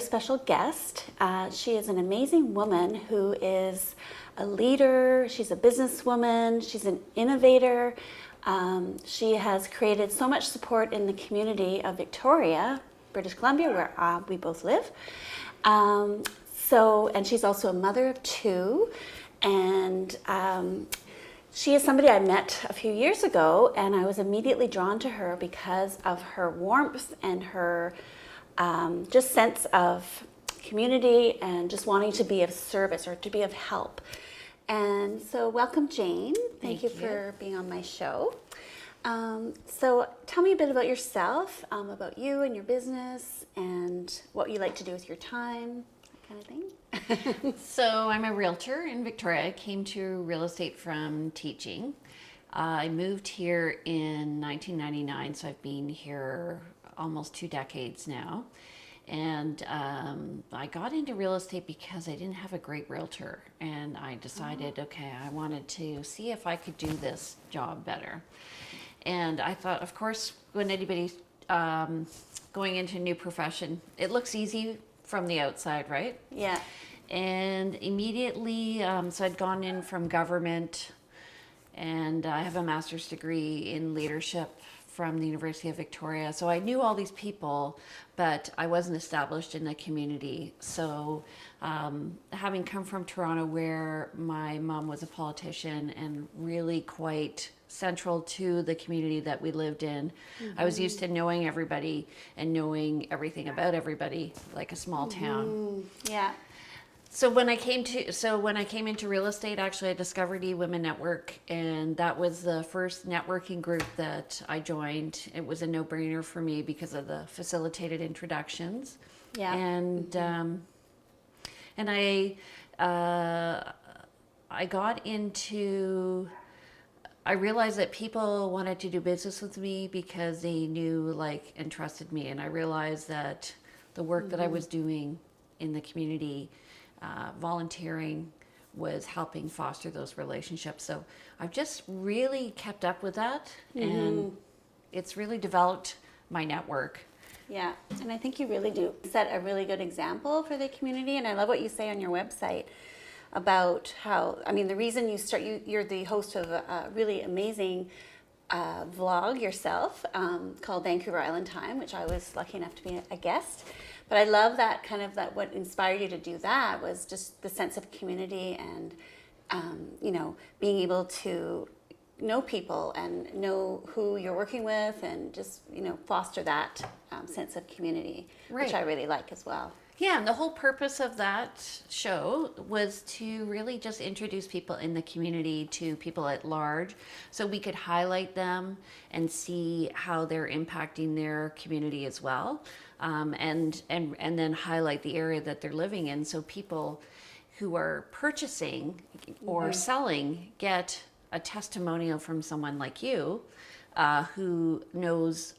special guest. She is an amazing woman who is a leader. She's a businesswoman. She's an innovator. She has created so much support in the community of Victoria, British Columbia, where we both live. And she's also a mother of two. And she is somebody I met a few years ago, and I was immediately drawn to her because of her warmth and her just sense of community and just wanting to be of service or to be of help. And so welcome, Jane. Thank you for being on my show. So tell me a bit about yourself, about you and your business and what you like to do with your time, that kind of thing. So I'm a realtor in Victoria. I came to real estate from teaching. I moved here in 1999, so I've been here almost 2 decades now. And I got into real estate because I didn't have a great realtor. And I decided, okay, I wanted to see if I could do this job better. And I thought, of course, when anybody's going into a new profession, it looks easy from the outside, right? Yeah. And immediately, so I'd gone in from government, and I have a master's degree in leadership from the University of Victoria. So I knew all these people, but I wasn't established in the community. So having come from Toronto, where my mom was a politician and really quite central to the community that we lived in, I was used to knowing everybody and knowing everything about everybody, like a small town. Yeah. So when I came into real estate, actually I discovered eWomen Network, and that was the first networking group that I joined. It was a no-brainer for me because of the facilitated introductions. Yeah. And I got into, I realized that people wanted to do business with me because they knew, like, and trusted me. And I realized that the work that I was doing in the community, volunteering, was helping foster those relationships. So I've just really kept up with that, and it's really developed my network. Yeah, and I think you really do set a really good example for the community. And I love what you say on your website about how, I mean, the reason you're the host of a really amazing vlog yourself called Vancouver Island Time, which I was lucky enough to be a guest. But I love that what inspired you to do that was just the sense of community and, being able to know people and know who you're working with and just, foster that sense of community, which I really like as well. Yeah, and the whole purpose of that show was to really just introduce people in the community to people at large, so we could highlight them and see how they're impacting their community as well, and then highlight the area that they're living in, so people who are purchasing or selling get a testimonial from someone like you, who knows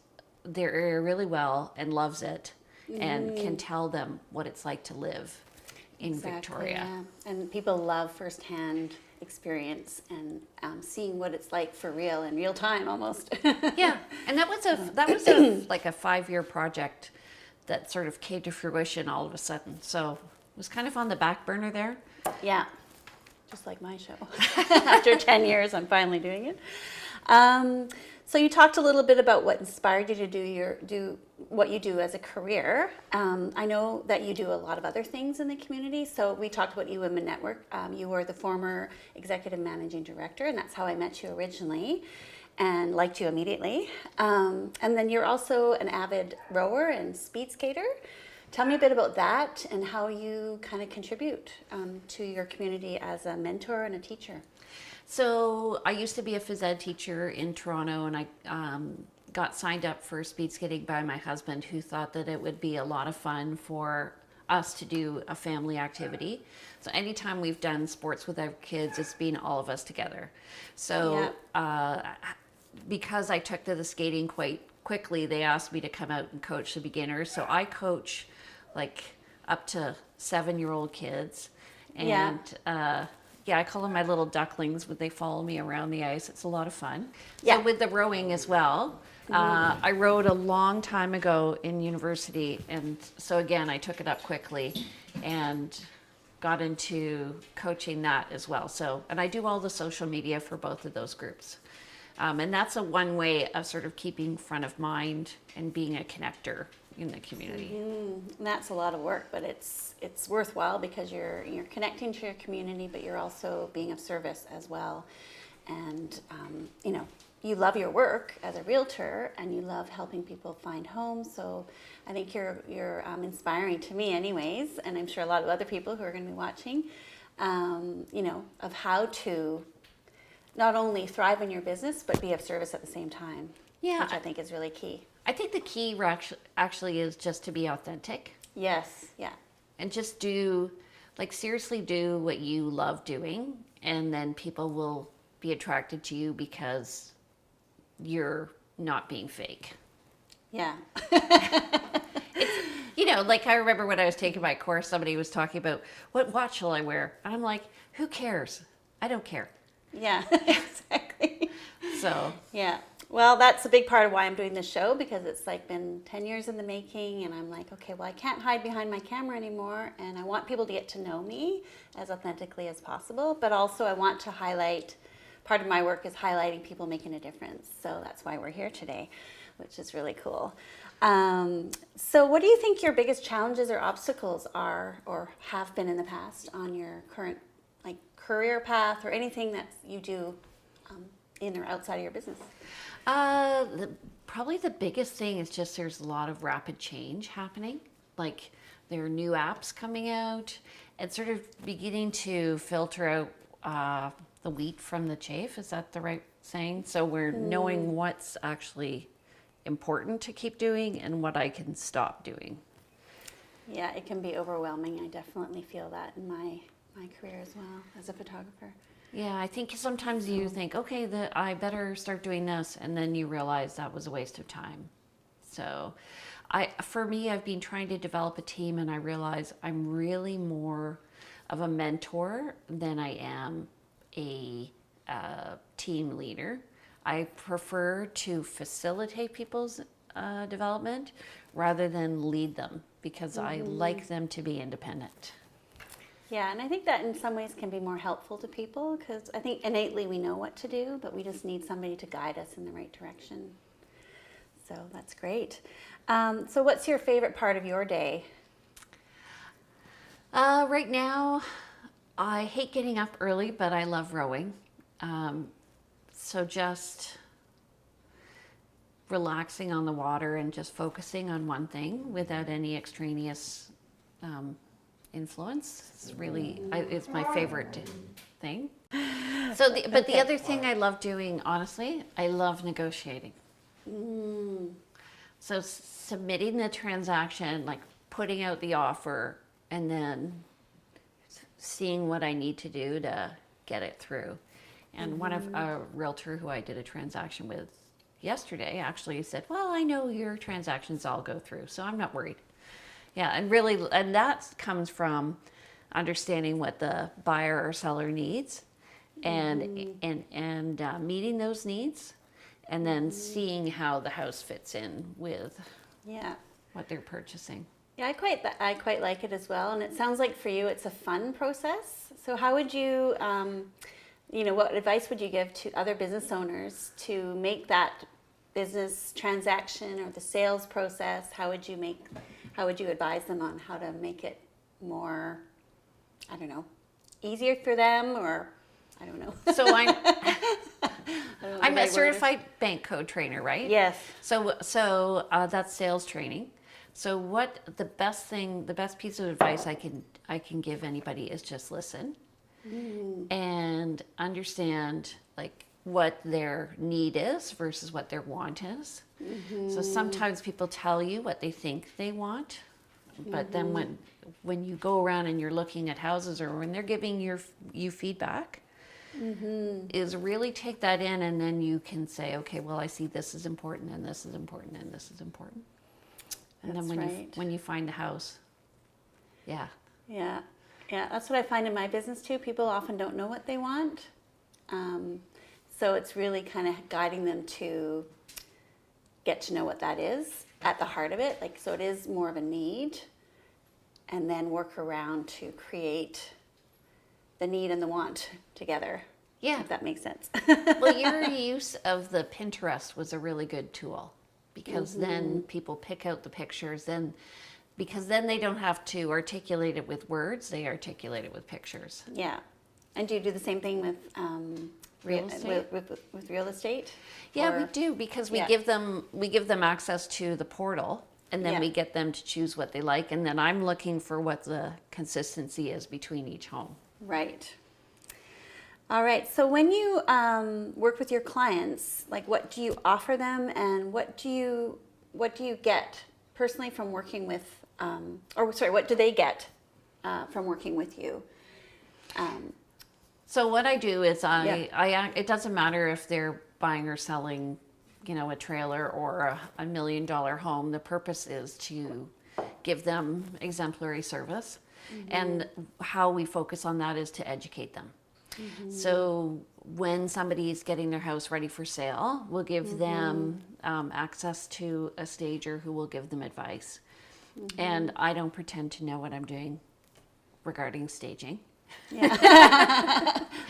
their area really well and loves it. And can tell them what it's like to live in Victoria. Yeah. And people love firsthand experience and seeing what it's like for real in real time almost. Yeah, and that was like a 5-year project that sort of came to fruition all of a sudden. So it was kind of on the back burner there. Yeah, just like my show. After 10 years, I'm finally doing it. So you talked a little bit about what inspired you to do what you do as a career. I know that you do a lot of other things in the community. So we talked about eWomen Network. You were the former executive managing director, and that's how I met you originally and liked you immediately. And then you're also an avid rower and speed skater. Tell me a bit about that and how you kind of contribute to your community as a mentor and a teacher. So I used to be a phys ed teacher in Toronto, and I got signed up for speed skating by my husband, who thought that it would be a lot of fun for us to do a family activity. So anytime we've done sports with our kids, it's been all of us together. So because I took to the skating quite quickly, they asked me to come out and coach the beginners. So I coach like up to 7-year-old kids, and I call them my little ducklings when they follow me around the ice. It's a lot of fun. Yeah. So with the rowing as well, I wrote a long time ago in university, and so again, I took it up quickly and got into coaching that as well. So, and I do all the social media for both of those groups. And that's a one way of sort of keeping front of mind and being a connector in the community. And that's a lot of work, but it's worthwhile because you're connecting to your community, but you're also being of service as well. And you know, you love your work as a realtor, and you love helping people find homes. So I think you're inspiring to me, anyways, and I'm sure a lot of other people who are going to be watching. You know, of how to not only thrive in your business, but be of service at the same time. Yeah. Which I think is really key. I think the key actually is just to be authentic. Yes, yeah. And just do, like, seriously do what you love doing, and then people will be attracted to you because you're not being fake. Yeah. You know, like I remember when I was taking my course, somebody was talking about, what watch shall I wear? And I'm like, who cares? I don't care. Yeah, exactly. So, Yeah. Well, that's a big part of why I'm doing this show, because it's like been 10 years in the making, and I'm like, okay, well, I can't hide behind my camera anymore, and I want people to get to know me as authentically as possible, but also I want to highlight, part of my work is highlighting people making a difference. So that's why we're here today, which is really cool. So what do you think your biggest challenges or obstacles are, or have been in the past, on your current like career path, or anything that you do in or outside of your business? Probably the biggest thing is just there's a lot of rapid change happening. Like, there are new apps coming out, and sort of beginning to filter out the wheat from the chaff. Is that the right saying? So we're knowing what's actually important to keep doing and what I can stop doing. Yeah, it can be overwhelming. I definitely feel that in my career as well as a photographer. Yeah, I think sometimes you think, okay, I better start doing this, and then you realize that was a waste of time. So for me, I've been trying to develop a team, and I realize I'm really more of a mentor than I am a team leader. I prefer to facilitate people's development rather than lead them, because I like them to be independent. Yeah, and I think that in some ways can be more helpful to people, because I think innately we know what to do, but we just need somebody to guide us in the right direction. So that's great. So what's your favorite part of your day? Right now, I hate getting up early, but I love rowing. So just relaxing on the water and just focusing on one thing without any extraneous influence. It's really, it's my favorite thing. So, but the other thing I love doing, honestly, I love negotiating. So submitting the transaction, like putting out the offer, and then seeing what I need to do to get it through. And one of a realtor who I did a transaction with yesterday actually said, well, I know your transactions all go through, so I'm not worried. Yeah, and really, and that comes from understanding what the buyer or seller needs, and meeting those needs, and then seeing how the house fits in with what they're purchasing. Yeah, I quite like it as well, and it sounds like for you it's a fun process. So how would you, what advice would you give to other business owners to make that business transaction or the sales process? How would you advise them on how to make it more, I don't know, easier for them, or I don't know. So I'm a certified bank code trainer, right? Yes. So that's sales training. So what the best piece of advice I can give anybody is just listen and understand like what their need is versus what their want is. So sometimes people tell you what they think they want, but then when you go around and you're looking at houses, or when they're giving you feedback, is really take that in, and then you can say, okay, well, I see this is important, and this is important, and this is important. And That's then right. when you find the house, yeah, that's what I find in my business too. People often don't know what they want, so it's really kind of guiding them to get to know what that is at the heart of it. Like, so it is more of a need, and then work around to create the need and the want together. Yeah. If that makes sense. Well, your use of the Pinterest was a really good tool, because then people pick out the pictures, because then they don't have to articulate it with words, they articulate it with pictures. Yeah. And do you do the same thing with Real estate? With real estate? Yeah, Or- we do, because we Yeah. give them access to the portal, and then Yeah. we get them to choose what they like, and then I'm looking for what the consistency is between each home. Right. All right. So when you work with your clients, like, what do you offer them, and what do you get personally from working with, what do they get from working with you? So what I do is it doesn't matter if they're buying or selling, a trailer or a $1 million home. The purpose is to give them exemplary service. And how we focus on that is to educate them. So when somebody's getting their house ready for sale, we'll give them access to a stager who will give them advice. And I don't pretend to know what I'm doing regarding staging. Yeah.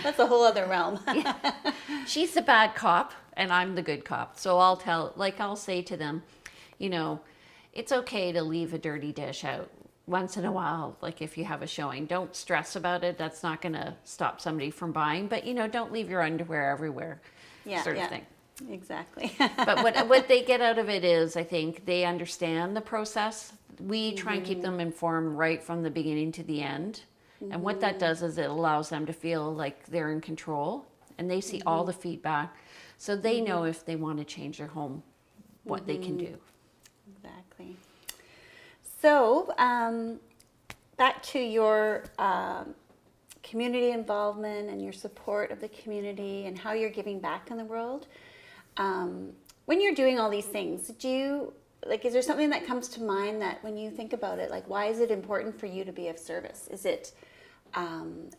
That's a whole other realm. She's the bad cop and I'm the good cop. So I'll say to them, it's okay to leave a dirty dish out once in a while. Like, if you have a showing, don't stress about it. That's not going to stop somebody from buying, but don't leave your underwear everywhere, sort of thing. Exactly. But what they get out of it is, I think they understand the process. We try and keep them informed right from the beginning to the end. And what that does is it allows them to feel like they're in control, and they see all the feedback, so they know if they want to change their home, what they can do. Exactly. So, back to your community involvement and your support of the community and how you're giving back in the world. When you're doing all these things, is there something that comes to mind that when you think about it, like, why is it important for you to be of service? Is it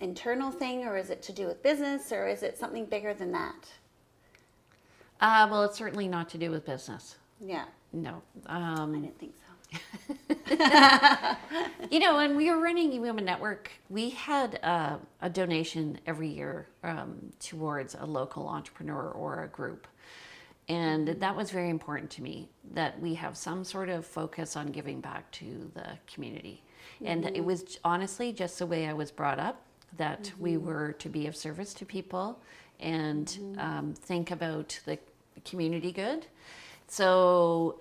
internal thing, or is it to do with business, or is it something bigger than that? Well, it's certainly not to do with business. Yeah. No. I didn't think so. When we were running Women Network, we had a donation every year towards a local entrepreneur or a group. And that was very important to me, that we have some sort of focus on giving back to the community. And it was honestly just the way I was brought up, that we were to be of service to people and think about the community good. So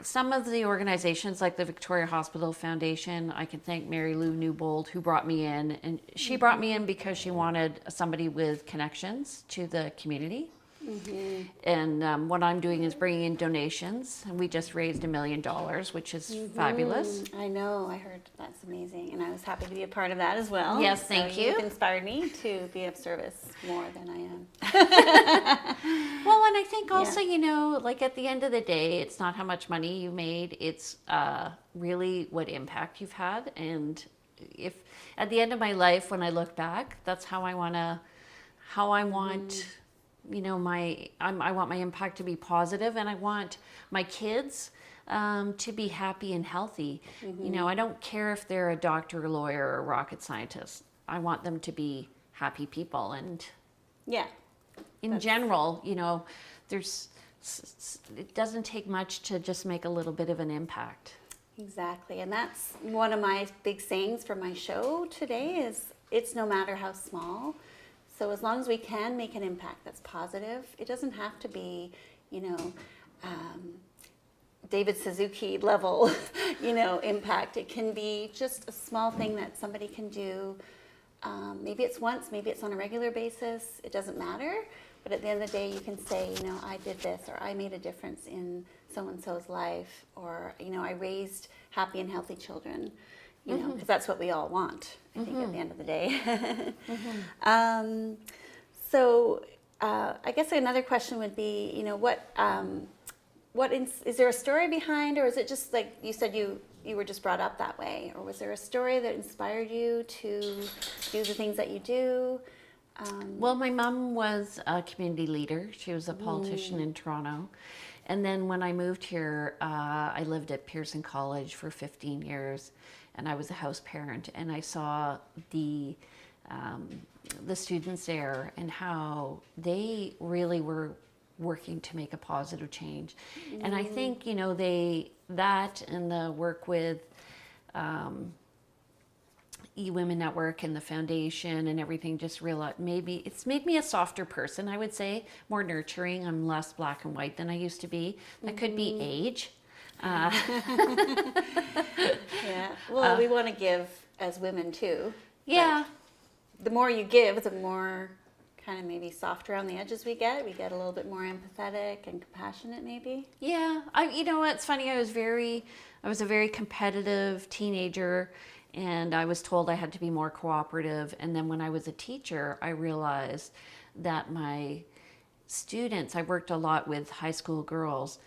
some of the organizations, like the Victoria Hospital Foundation, I can thank Mary Lou Newbold, who brought me in. And she brought me in because she wanted somebody with connections to the community. And what I'm doing is bringing in donations, and we just raised $1 million, which is fabulous. I know, I heard that's amazing, and I was happy to be a part of that as well. Yes, thank you. You've inspired me to be of service more than I am. Well, and I think also, like, at the end of the day, it's not how much money you made, it's really what impact you've had. And if at the end of my life, when I look back, that's how I want I want my impact to be positive, and I want my kids to be happy and healthy. I don't care if they're a doctor, a lawyer, or a rocket scientist. I want them to be happy people. And in general, it doesn't take much to just make a little bit of an impact. Exactly, and that's one of my big sayings for my show today is, it's no matter how small. So as long as we can make an impact that's positive, it doesn't have to be, David Suzuki level, impact. It can be just a small thing that somebody can do. Maybe it's once, maybe it's on a regular basis. It doesn't matter. But at the end of the day, you can say, I did this, or I made a difference in so-and-so's life, or, I raised happy and healthy children. Because that's what we all want, I think, at the end of the day. So I guess another question would be, is there a story behind, or is it just like you said, you were just brought up that way, or was there a story that inspired you to do the things that you do? Well, my mom was a community leader. She was a politician in Toronto. And then when I moved here, I lived at Pearson College for 15 years, and I was a house parent, and I saw the students there and how they really were working to make a positive change. And I think, you know, that and the work with E-Women Network and the foundation and everything, just realized maybe it's made me a softer person, I would say, more nurturing. I'm less black and white than I used to be. That could be age. Yeah. Well, we want to give as women too. Yeah. The more you give, the more kind of maybe soft around the edges we get. We get a little bit more empathetic and compassionate, maybe. Yeah, you know what's funny? I was a very competitive teenager, and I was told I had to be more cooperative. And then when I was a teacher, I realized that my students, I worked a lot with high school girls,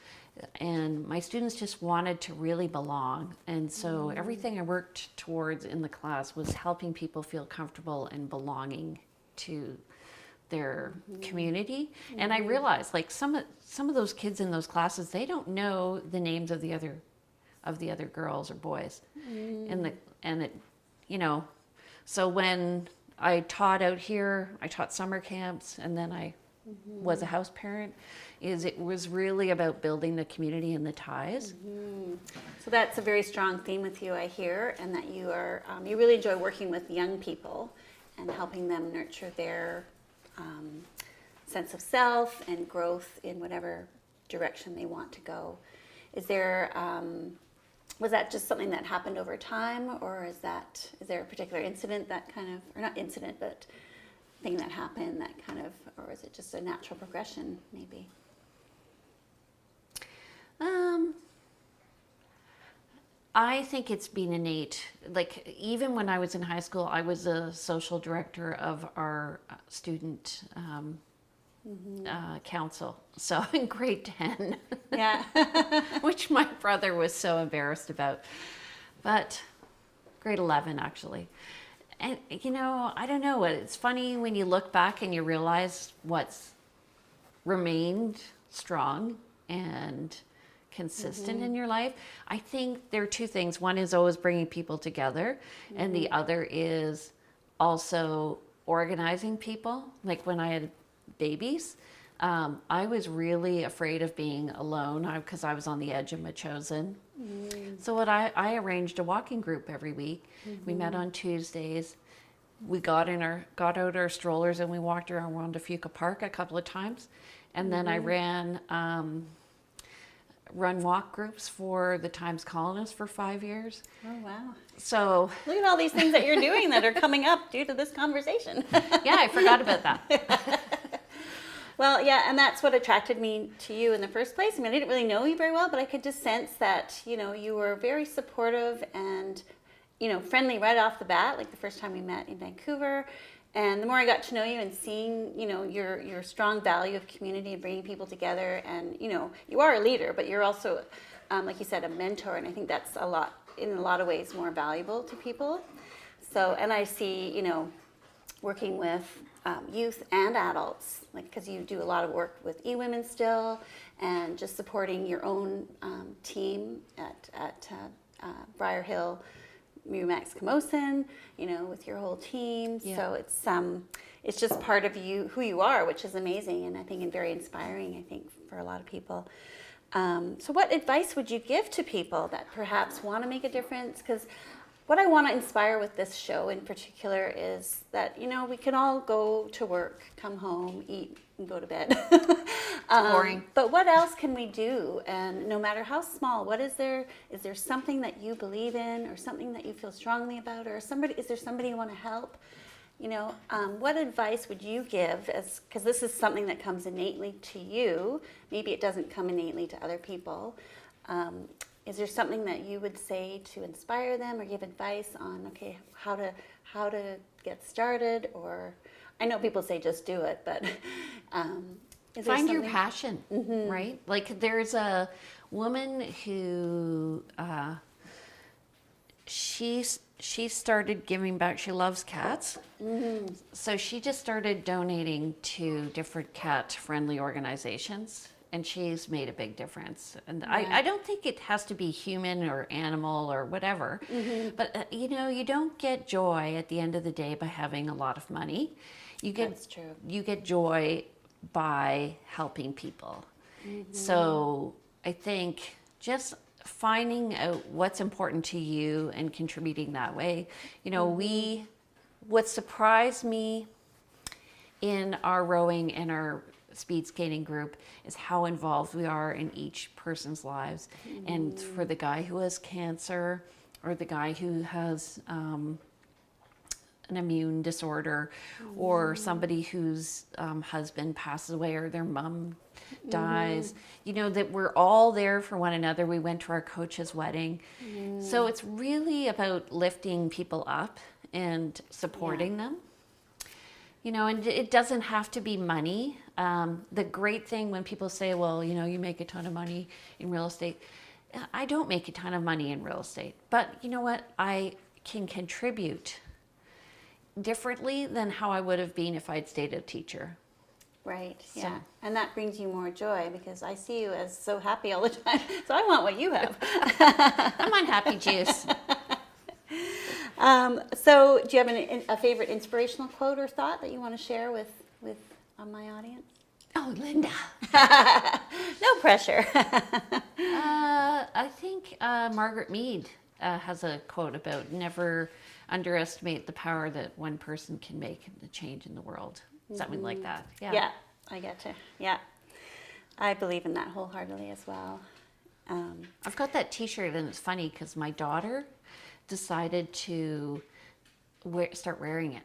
and my students just wanted to really belong. And so everything I worked towards in the class was helping people feel comfortable and belonging to their community. And I realized, like, some of those kids in those classes, they don't know the names of the other girls or boys. And it, you know, so when I taught out here, I taught summer camps, and then I was a house parent, it was really about building the community and the ties. So that's a very strong theme with you, I hear, and that you are you really enjoy working with young people and helping them nurture their sense of self and growth in whatever direction they want to go. Is there was that just something that happened over time, or is there a particular incident that kind of, or not incident, but thing that happened that kind of, or is it just a natural progression maybe? I think it's been innate. Like, even when I was in high school, I was a social director of our student council. So in grade 10, Yeah. which my brother was so embarrassed about, but grade 11 actually. And, you know, I don't know, it's funny when you look back and you realize what's remained strong and consistent in your life. I think there are two things. One is always bringing people together, and the other is also organizing people. Like when I had babies, I was really afraid of being alone because I was on the edge of my chosen. So what I arranged a walking group every week. We met on Tuesdays. We got out our strollers and we walked around Rondefuca Park a couple of times, and then I ran walk groups for the Times Colonist for 5 years. Oh, wow. So Look at all these things that you're doing that are coming up due to this conversation. yeah, I forgot about that. Well, yeah, and that's what attracted me to you in the first place. I mean, I didn't really know you very well, but I could just sense that, you know, you were very supportive and, you know, friendly right off the bat, like the first time we met in Vancouver. And the more I got to know you and seeing, you know, your strong value of community and bringing people together, and, you know, you are a leader, but you're also, like you said, a mentor, and I think that's in a lot of ways more valuable to people. So, and I see, you know, working with youth and adults, like, because you do a lot of work with E-Women still, and just supporting your own team at Briar Hill Camosun, you know, with your whole team. Yeah. So it's just part of you, who you are, which is amazing, and I think and very inspiring, I think, for a lot of people. So what advice would you give to people that perhaps want to make a difference? Because what I want to inspire with this show in particular is that, you know, we can all go to work, come home, eat, and go to bed. Boring. But what else can we do? And no matter how small, is there something that you believe in, or something that you feel strongly about, or is there somebody you want to help? You know, what advice would you give, because this is something that comes innately to you, maybe it doesn't come innately to other people. Is there something that you would say to inspire them, or give advice on, okay, how to get started? Or I know people say just do it, but find your passion, right? Like, there's a woman who she started giving back. She loves cats, so she just started donating to different cat-friendly organizations. and she's made a big difference. And I don't think it has to be human or animal or whatever, but you don't get joy at the end of the day by having a lot of money. That's true. You get joy by helping people. So I think just finding out what's important to you and contributing that way. What surprised me in our rowing and our speed skating group is how involved we are in each person's lives. And for the guy who has cancer, or the guy who has an immune disorder, or somebody whose husband passes away or their mom dies, that we're all there for one another. We went to our coach's wedding. So it's really about lifting people up and supporting them. And it doesn't have to be money. The great thing when people say, well, you make a ton of money in real estate. I don't make a ton of money in real estate, but you know what? I can contribute differently than how I would have been if I'd stayed a teacher. Right, yeah. And that brings you more joy, because I see you as so happy all the time. So I want what you have. I'm on happy juice. So do you have a favorite inspirational quote or thought that you want to share with my audience? Oh, Linda. No pressure. I think Margaret Mead has a quote about never underestimate the power that one person can make a change in the world. Something like that. Yeah, I get to. Yeah, I believe in that wholeheartedly as well. I've got that T-shirt, and it's funny because my daughter decided to start wearing it.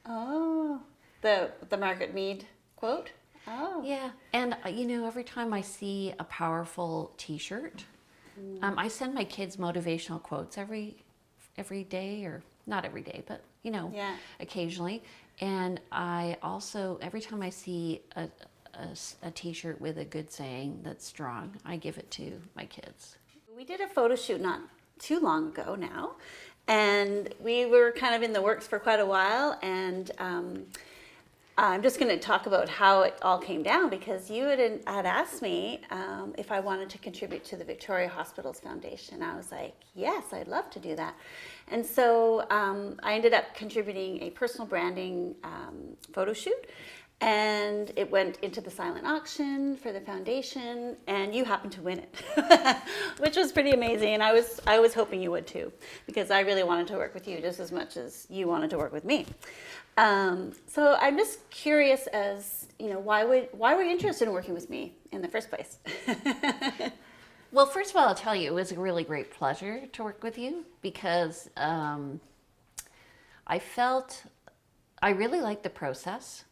Oh, the Margaret Mead quote. Oh, yeah. And every time I see a powerful T-shirt, I send my kids motivational quotes every day, or not every day, but occasionally. And I also, every time I see a T-shirt with a good saying that's strong, I give it to my kids. We did a photo shoot not too long ago now, and we were kind of in the works for quite a while, and I'm just going to talk about how it all came down, because you had asked me if I wanted to contribute to the Victoria Hospitals Foundation. I was like, yes, I'd love to do that. And so I ended up contributing a personal branding photo shoot, and it went into the silent auction for the foundation, and you happened to win it, which was pretty amazing. And I was hoping you would too, because I really wanted to work with you just as much as you wanted to work with me. So I'm just curious, as why were you interested in working with me in the first place? Well, first of all, I'll tell you, it was a really great pleasure to work with you, because I felt I really liked the process.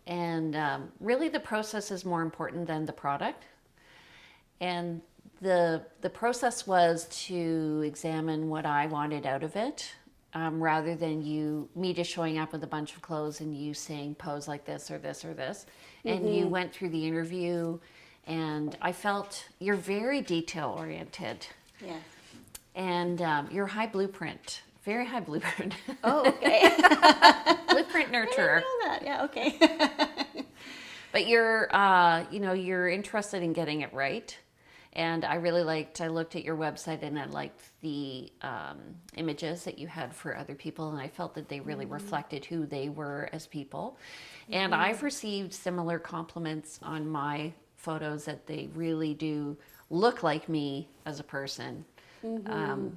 And really the process is more important than the product. And the process was to examine what I wanted out of it, rather than me just showing up with a bunch of clothes and you saying pose like this or this or this. And you went through the interview, and I felt you're very detail oriented. Yeah. And you're high blueprint. Very high blueprint. Oh, okay. Blueprint nurturer. I didn't know that. Yeah, okay. But you're, you're interested in getting it right. And I looked at your website, and I liked the images that you had for other people. And I felt that they really reflected who they were as people. And I've received similar compliments on my photos, that they really do look like me as a person.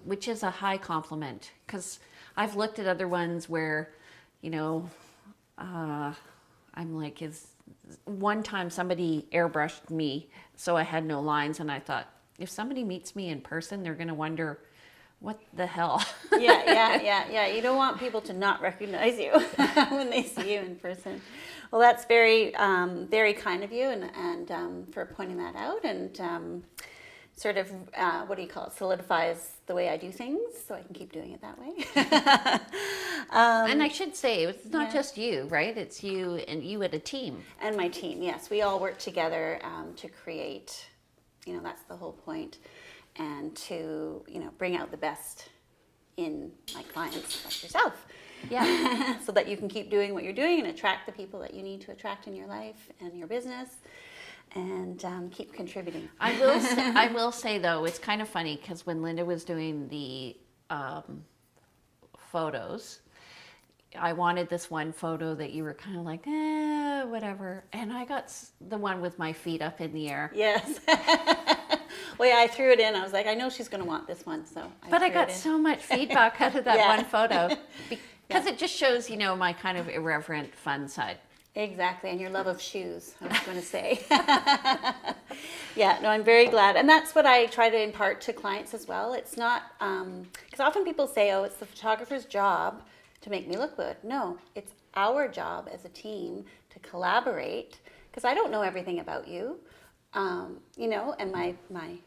Which is a high compliment, because I've looked at other ones where, I'm like, one time somebody airbrushed me so I had no lines, and I thought, if somebody meets me in person, they're going to wonder, what the hell? Yeah. You don't want people to not recognize you when they see you in person. Well, that's very, very kind of you, and for pointing that out, and sort of, solidifies the way I do things, so I can keep doing it that way. And I should say, it's not just you, right? It's you and you at a team. And my team, yes. We all work together to create, that's the whole point, and to, bring out the best in my clients like yourself. Yeah. So that you can keep doing what you're doing and attract the people that you need to attract in your life and your business. and keep contributing. I will say though, it's kind of funny because when Linda was doing the photos, I wanted this one photo that you were kind of like, whatever. And I got the one with my feet up in the air. Yes. Well, yeah, I threw it in. I was like, I know she's going to want this one, so But I got so much feedback out of that Yeah. one photo because it just shows, my kind of irreverent, fun side. Exactly, and your love of shoes, I was going to say. Yeah, no, I'm very glad. And that's what I try to impart to clients as well. It's not, because often people say, oh, it's the photographer's job to make me look good. No, it's our job as a team to collaborate, because I don't know everything about you, and my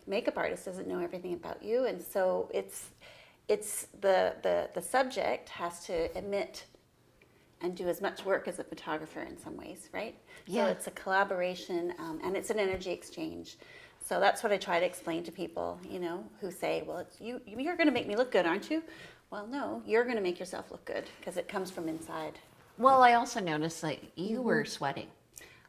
makeup artist doesn't know everything about you. And so it's the subject has to admit and do as much work as a photographer in some ways, right? Yeah. So it's a collaboration, and it's an energy exchange. So that's what I try to explain to people, who say, well, you're going to make me look good, aren't you? Well, no, you're going to make yourself look good because it comes from inside. Well, I also noticed that you were sweating.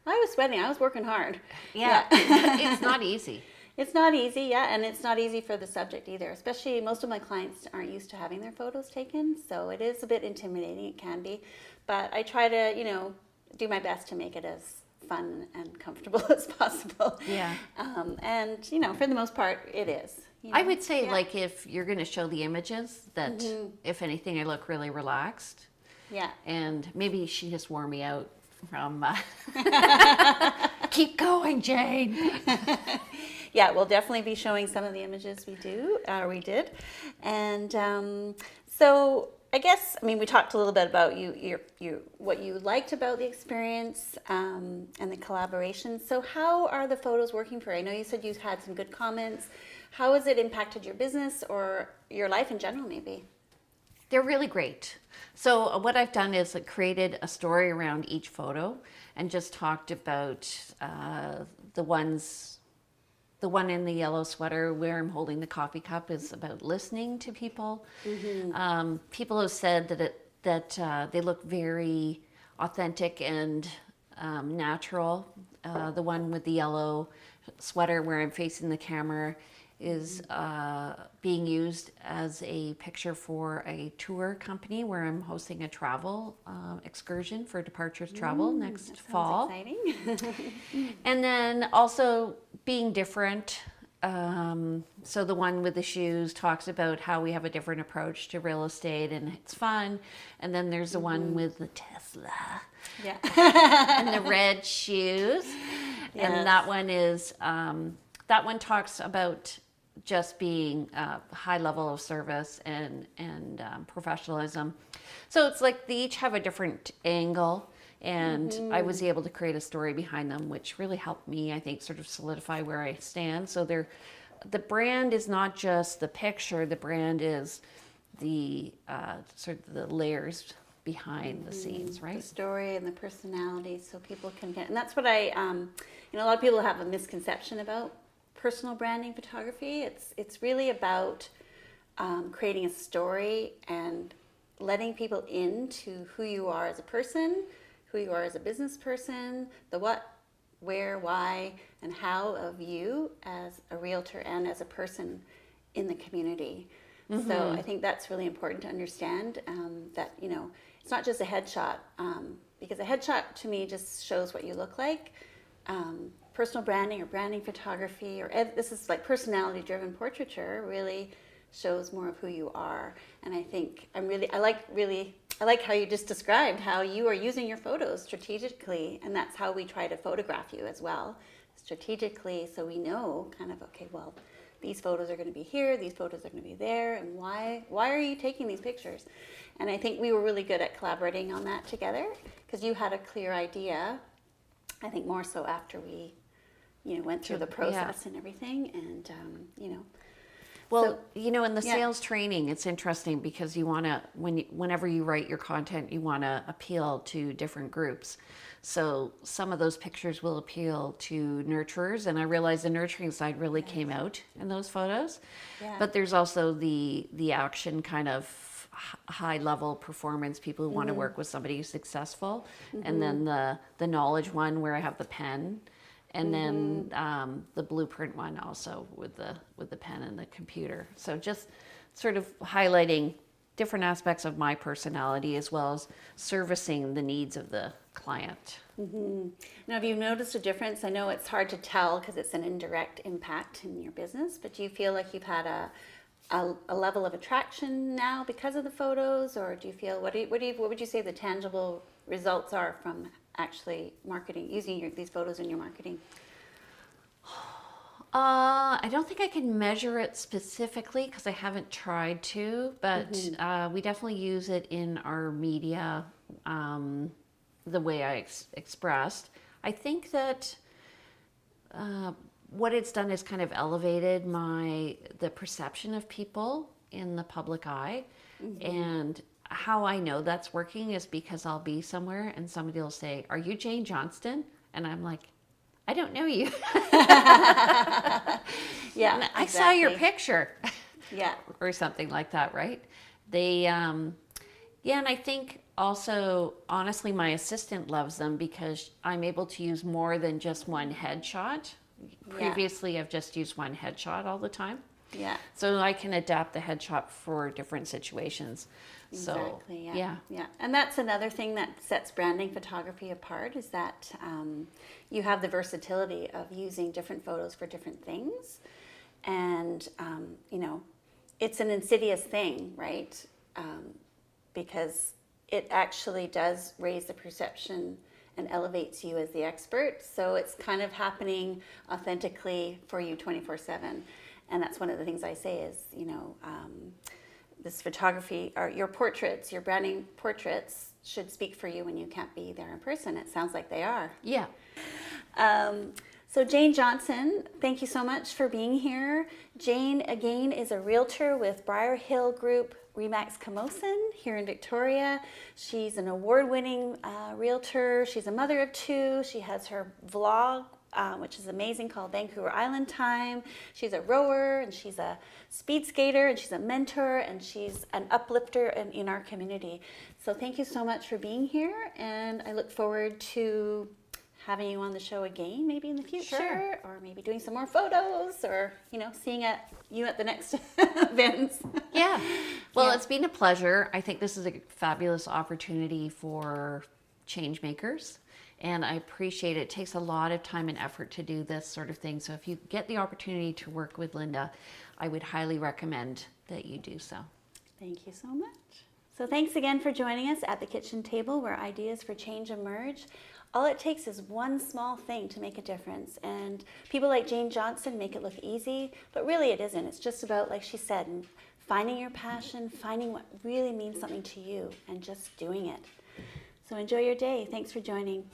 I was sweating. I was working hard. Yeah. It's not easy. It's not easy, yeah, and it's not easy for the subject either. Especially most of my clients aren't used to having their photos taken, so it is a bit intimidating. It can be, but I try to, do my best to make it as fun and comfortable as possible. Yeah. And for the most part, it is. I would say, Yeah. if you're going to show the images, that if anything, I look really relaxed. Yeah. And maybe she just wore me out from keep going, Jane. Yeah, we'll definitely be showing some of the images we did. And so I guess, we talked a little bit about what you liked about the experience and the collaboration. So how are the photos working for you? I know you said you had some good comments. How has it impacted your business or your life in general, maybe? They're really great. So what I've done is created a story around each photo and just talked about the one in the yellow sweater where I'm holding the coffee cup is about listening to people. People have said that they look very authentic and natural. The one with the yellow sweater where I'm facing the camera is being used as a picture for a tour company where I'm hosting a travel excursion for Departures Travel next fall. Exciting. And then also being different. So the one with the shoes talks about how we have a different approach to real estate and it's fun. And then there's the one with the Tesla Yeah. and the red shoes. Yes. And that one is, that one talks about just being a high level of service and professionalism. So it's they each have a different angle. And I was able to create a story behind them, which really helped me, I think, sort of solidify where I stand. So the brand is not just the picture, the brand is the sort of the layers behind the scenes, right? The story and the personality, so people can get, and that's what I, a lot of people have a misconception about personal branding photography. It's really about creating a story and letting people into who you are as a person, who you are as a business person, the what, where, why, and how of you as a realtor and as a person in the community. So I think that's really important to understand that, it's not just a headshot, because a headshot to me just shows what you look like. Personal branding or branding photography, or this is personality-driven portraiture, really shows more of who you are. And I think I like how you just described how you are using your photos strategically, and that's how we try to photograph you as well, strategically, so we know kind of, okay, well, these photos are going to be here, these photos are going to be there, and why are you taking these pictures? And I think we were really good at collaborating on that together, because you had a clear idea, I think more so after we went through the process and everything, and Well, in the sales training, it's interesting because you want to, whenever you write your content, you want to appeal to different groups. So some of those pictures will appeal to nurturers, and I realize the nurturing side really came out in those photos. Yeah. But there's also the action kind of high level performance people who want to work with somebody who's successful, and then the knowledge one where I have the pen. and then the blueprint one also with the pen and the computer. So just sort of highlighting different aspects of my personality as well as servicing the needs of the client. Now, have you noticed a difference? I know it's hard to tell because it's an indirect impact in your business, but do you feel like you've had a level of attraction now because of the photos, or do you feel, what would you say the tangible results are from actually marketing, using these photos in your marketing? I don't think I can measure it specifically because I haven't tried to, but we definitely use it in our media the way I expressed. I think that what it's done is kind of elevated the perception of people in the public eye. And how I know that's working is because I'll be somewhere and somebody will say, "Are you Jane Johnston?" And I'm like, "I don't know you." Yeah, I saw your picture. Yeah. Or something like that, right? They, and I think also, honestly, my assistant loves them because I'm able to use more than just one headshot. Previously, I've just used one headshot all the time. Yeah. So I can adapt the headshot for different situations. Exactly. So, yeah. And that's another thing that sets branding photography apart, is that you have the versatility of using different photos for different things. And, it's an insidious thing, right? Because it actually does raise the perception and elevates you as the expert. So it's kind of happening authentically for you 24/7. And that's one of the things I say is, this photography, or your portraits, your branding portraits should speak for you when you can't be there in person. It sounds like they are. Yeah. So Jane Johnston, thank you so much for being here. Jane, again, is a realtor with Briar Hill Group, Remax Camosun here in Victoria. She's an award-winning realtor. She's a mother of two. She has her vlog, which is amazing, called Vancouver Island Time. She's a rower, and she's a speed skater, and she's a mentor, and she's an uplifter in our community. So thank you so much for being here, and I look forward to having you on the show again, maybe in the future, Sure. or maybe doing some more photos, or seeing you at the next events. Yeah. Well, Yeah. It's been a pleasure. I think this is a fabulous opportunity for change makers, and I appreciate it. It takes a lot of time and effort to do this sort of thing. So if you get the opportunity to work with Linda, I would highly recommend that you do so. Thank you so much. So thanks again for joining us at the kitchen table, where ideas for change emerge. All it takes is one small thing to make a difference. And people like Jane Johnston make it look easy, but really it isn't. It's just about, like she said, finding your passion, finding what really means something to you, and just doing it. So enjoy your day. Thanks for joining.